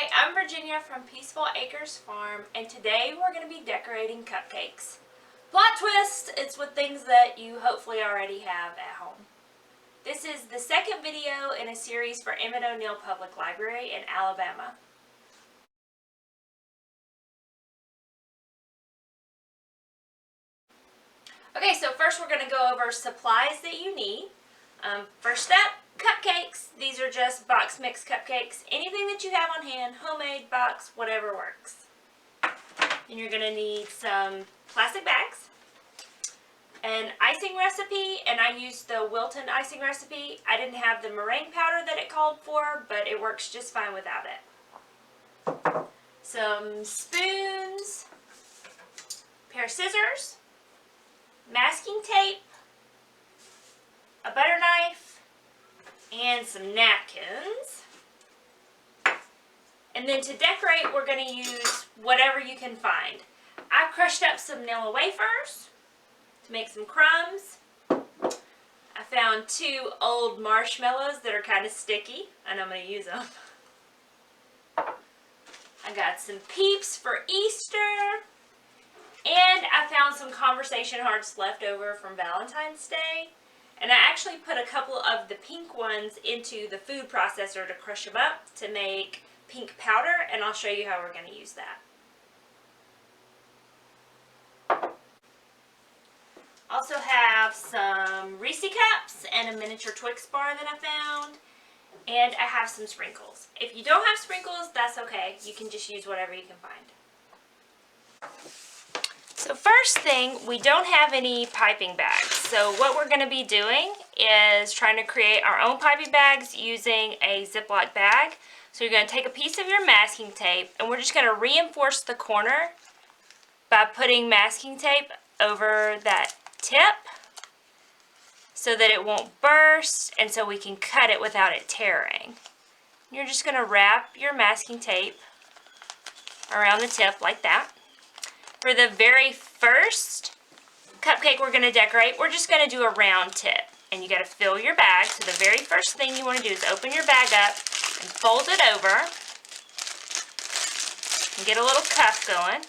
Hi, I'm Virginia from Peaceful Acres Farm, and today we're going to be decorating cupcakes. Plot twist, it's with things that you hopefully already have at home. This is the second video in a series for Emmett O'Neal Public Library in Alabama. Okay, so first we're going to go over supplies that you need. First up, cupcakes. These are just box mix cupcakes. Anything that you have on hand, homemade, box, whatever works. And you're going to need some plastic bags, an icing recipe, and I used the Wilton icing recipe. I didn't have the meringue powder that it called for, but it works just fine without it. Some spoons, pair of scissors, masking tape, a butter knife, and some napkins. And then to decorate, we're going to use whatever you can find. I crushed up some vanilla wafers to make some crumbs. I found 2 old marshmallows that are kind of sticky, and I'm going to use them. I got some Peeps for Easter. And I found some conversation hearts left over from Valentine's Day. And I actually put a couple of the pink ones into the food processor to crush them up to make pink powder, and I'll show you how we're going to use that. Also have some Reese cups and a miniature Twix bar that I found. And I have some sprinkles. If you don't have sprinkles, that's okay. You can just use whatever you can find. So first thing, we don't have any piping bags. So what we're going to be doing is trying to create our own piping bags using a ziplock bag. So you're going to take a piece of your masking tape, and we're just going to reinforce the corner by putting masking tape over that tip so that it won't burst and so we can cut it without it tearing. You're just going to wrap your masking tape around the tip like that. For the very first cupcake we're going to decorate, we're just going to do a round tip. And you got to fill your bag. So the very first thing you want to do is open your bag up and fold it over. And get a little cuff going.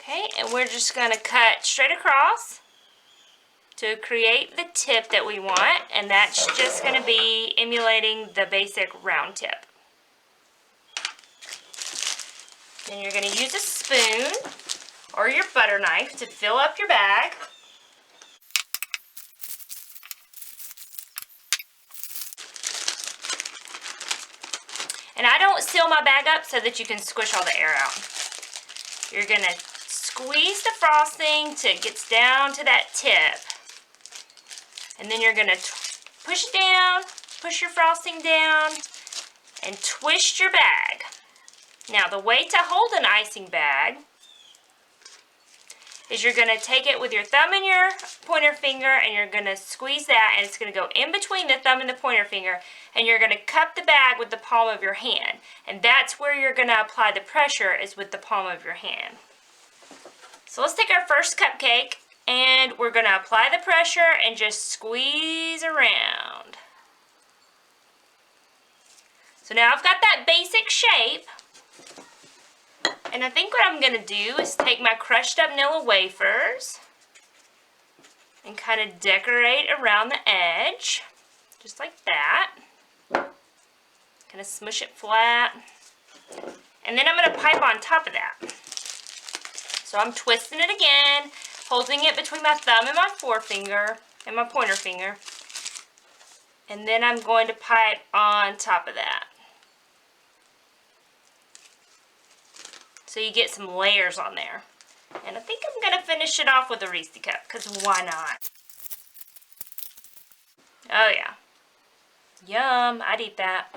Okay, and we're just going to cut straight across to create the tip that we want, and that's just going to be emulating the basic round tip. Then you're going to use a spoon or your butter knife to fill up your bag. And I don't seal my bag up so that you can squish all the air out. You're going to squeeze the frosting till it gets down to that tip. And then you're going to push it down, push your frosting down, and twist your bag. Now, the way to hold an icing bag is you're going to take it with your thumb and your pointer finger, and you're going to squeeze that, and it's going to go in between the thumb and the pointer finger, and you're going to cup the bag with the palm of your hand. And that's where you're going to apply the pressure, is with the palm of your hand. So let's take our first cupcake, and we're going to apply the pressure and just squeeze around. So now I've got that basic shape. And I think what I'm going to do is take my crushed up vanilla wafers and kind of decorate around the edge. Just like that. Kind of smush it flat. And then I'm going to pipe on top of that. So I'm twisting it again, holding it between my thumb and my forefinger and my pointer finger. And then I'm going to pipe on top of that. So you get some layers on there. And I think I'm going to finish it off with a Reese cup, because why not? Oh yeah. Yum, I'd eat that.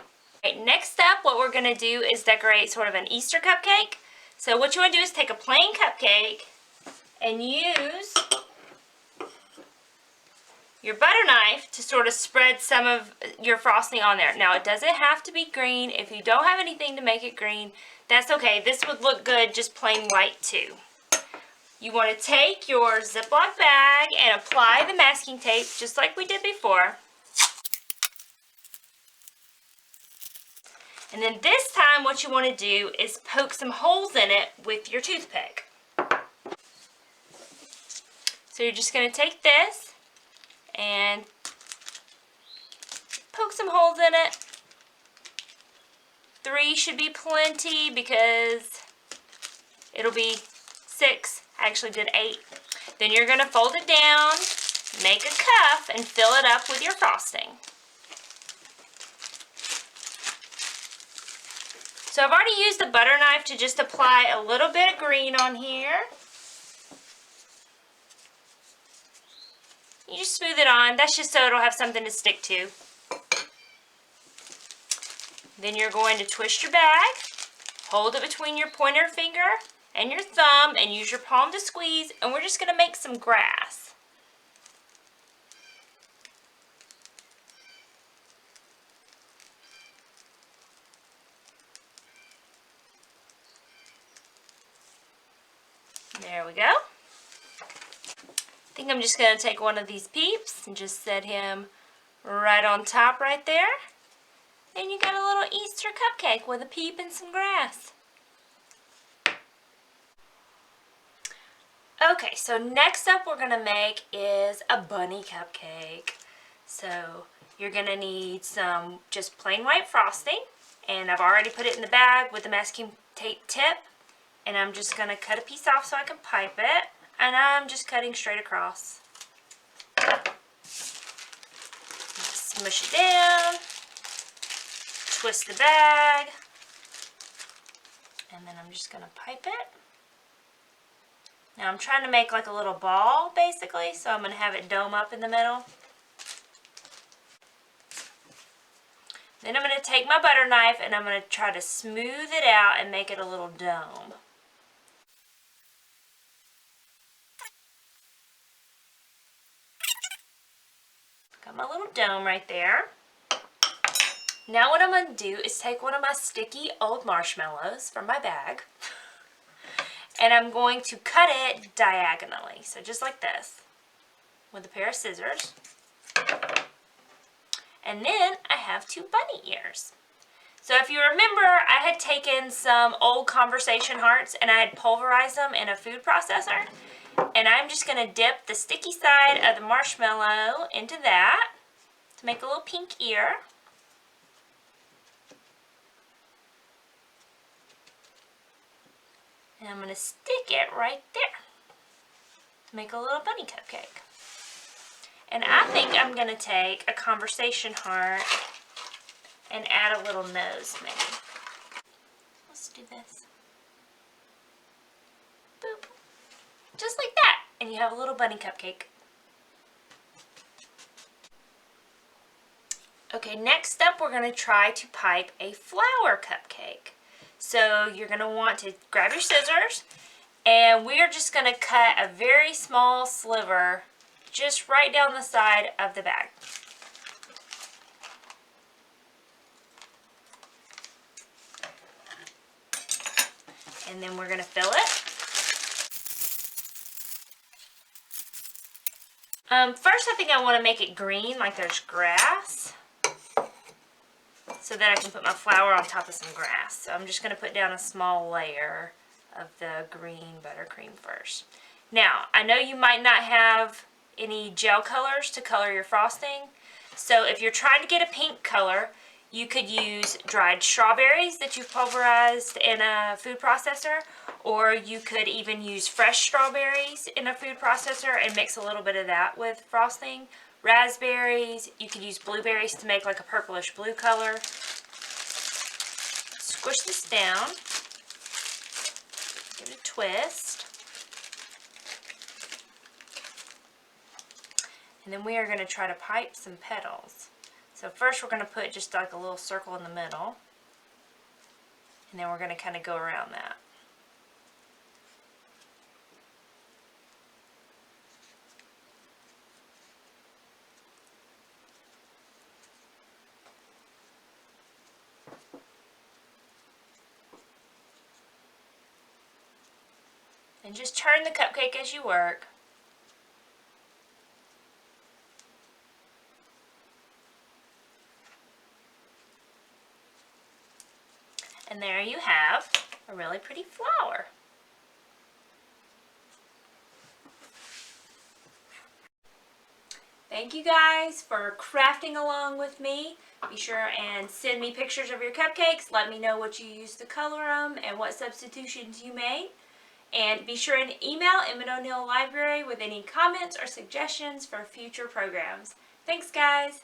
Okay, next up, what we're going to do is decorate sort of an Easter cupcake. So what you want to do is take a plain cupcake and use your butter knife to sort of spread some of your frosting on there. Now, it doesn't have to be green. If you don't have anything to make it green, that's okay. This would look good just plain white too. You want to take your Ziploc bag and apply the masking tape just like we did before. And then this time what you want to do is poke some holes in it with your toothpick. So you're just going to take this and poke some holes in it. 3 should be plenty because it'll be 6. I actually did 8. Then you're going to fold it down, make a cuff, and fill it up with your frosting. So I've already used the butter knife to just apply a little bit of green on here. You just smooth it on. That's just so it'll have something to stick to. Then you're going to twist your bag, hold it between your pointer finger and your thumb, and use your palm to squeeze, and we're just going to make some grass. There we go. I think I'm just going to take one of these peeps and just set him right on top right there. And you got a little Easter cupcake with a peep and some grass. Okay, so next up we're going to make is a bunny cupcake. So you're going to need some just plain white frosting. And I've already put it in the bag with the masking tape tip. And I'm just going to cut a piece off so I can pipe it. And I'm just cutting straight across. Smush it down. Twist the bag. And then I'm just going to pipe it. Now I'm trying to make like a little ball basically. So I'm going to have it dome up in the middle. Then I'm going to take my butter knife and I'm going to try to smooth it out and make it a little dome. Got my little dome right there. Now what I'm going to do is take one of my sticky old marshmallows from my bag and I'm going to cut it diagonally. So just like this with a pair of scissors. And then I have 2 bunny ears. So if you remember, I had taken some old conversation hearts and I had pulverized them in a food processor. And I'm just going to dip the sticky side of the marshmallow into that to make a little pink ear. And I'm going to stick it right there to make a little bunny cupcake. And I think I'm going to take a conversation heart and add a little nose maybe. Let's do this. Boop. Just like that. And you have a little bunny cupcake. Okay, next up we're going to try to pipe a flower cupcake. So you're going to want to grab your scissors and we're just going to cut a very small sliver just right down the side of the bag. And then we're going to fill it. First I think I want to make it green like there's grass so that I can put my flour on top of some grass. So I'm just going to put down a small layer of the green buttercream first. Now I know you might not have any gel colors to color your frosting. So if you're trying to get a pink color, you could use dried strawberries that you've pulverized in a food processor, or you could even use fresh strawberries in a food processor and mix a little bit of that with frosting. Raspberries, you could use blueberries to make like a purplish blue color. Squish this down. Give it a twist. And then we are going to try to pipe some petals. So first we're going to put just like a little circle in the middle. And then we're going to kind of go around that. And just turn the cupcake as you work. And there you have a really pretty flower. Thank you guys for crafting along with me. Be sure and send me pictures of your cupcakes. Let me know what you used to color them and what substitutions you made. And be sure and email Emmett O'Neill Library with any comments or suggestions for future programs. Thanks, guys.